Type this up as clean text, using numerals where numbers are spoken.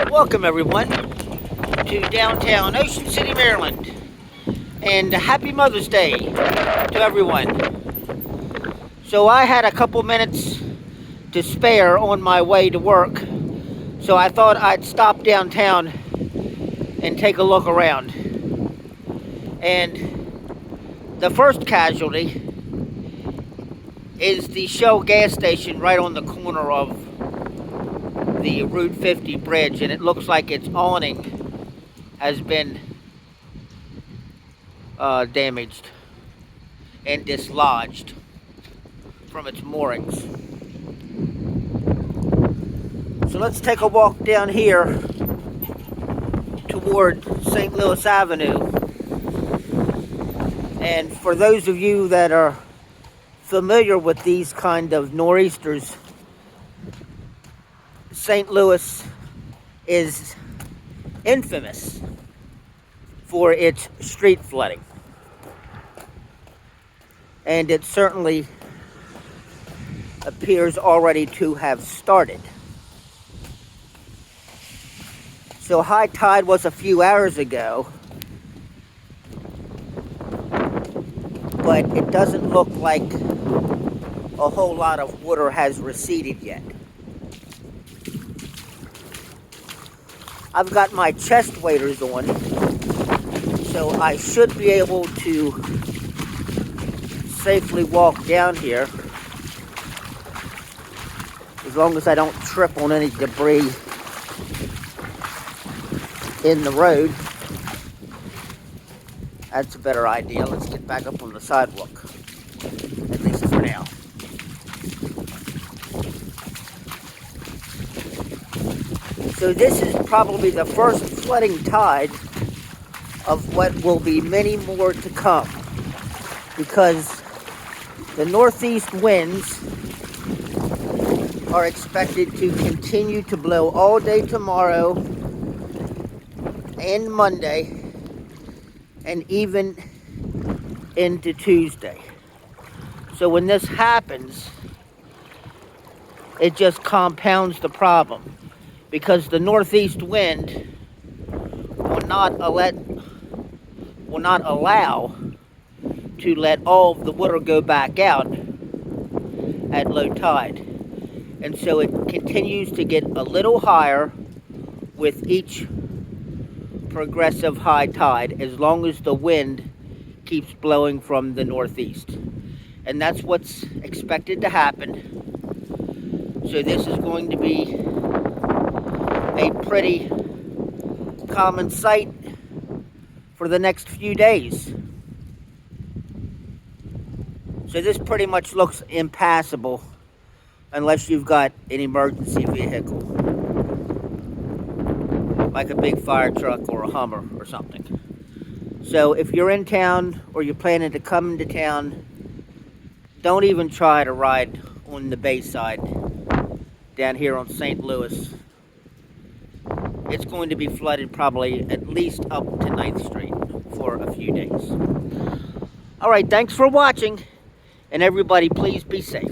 Welcome everyone to downtown Ocean City, Maryland, and happy Mother's Day to everyone. So I had a couple minutes to spare on my way to work, so I thought I'd stop downtown and take a look around. And the first casualty is the Shell gas station right on the corner of the Route 50 bridge, and it looks like its awning has been damaged and dislodged from its moorings. So let's take a walk down here toward St. Louis Avenue. And for those of you that are familiar with these kind of nor'easters, St. Louis is infamous for its street flooding. And it certainly appears already to have started. So high tide was a few hours ago, but it doesn't look like a whole lot of water has receded yet. I've got my chest waders on, so I should be able to safely walk down here as long as I don't trip on any debris in the road. That's a better idea. Let's get back up on the sidewalk, at least for now. So this is probably the first flooding tide of what will be many more to come, because the northeast winds are expected to continue to blow all day tomorrow and Monday, and even into Tuesday. So when this happens, it just compounds the problem, because the northeast wind will not allow to let all of the water go back out at low tide. And so it continues to get a little higher with each progressive high tide, as long as the wind keeps blowing from the northeast. And that's what's expected to happen. So this is going to be a pretty common sight for the next few days. So this pretty much looks impassable unless you've got an emergency vehicle, like a big fire truck or a Hummer or something. So if you're in town or you're planning to come into town, don't even try to ride on the Bayside down here on St. Louis. It's going to be flooded probably at least up to 9th Street for a few days. All right, thanks for watching, and everybody please be safe.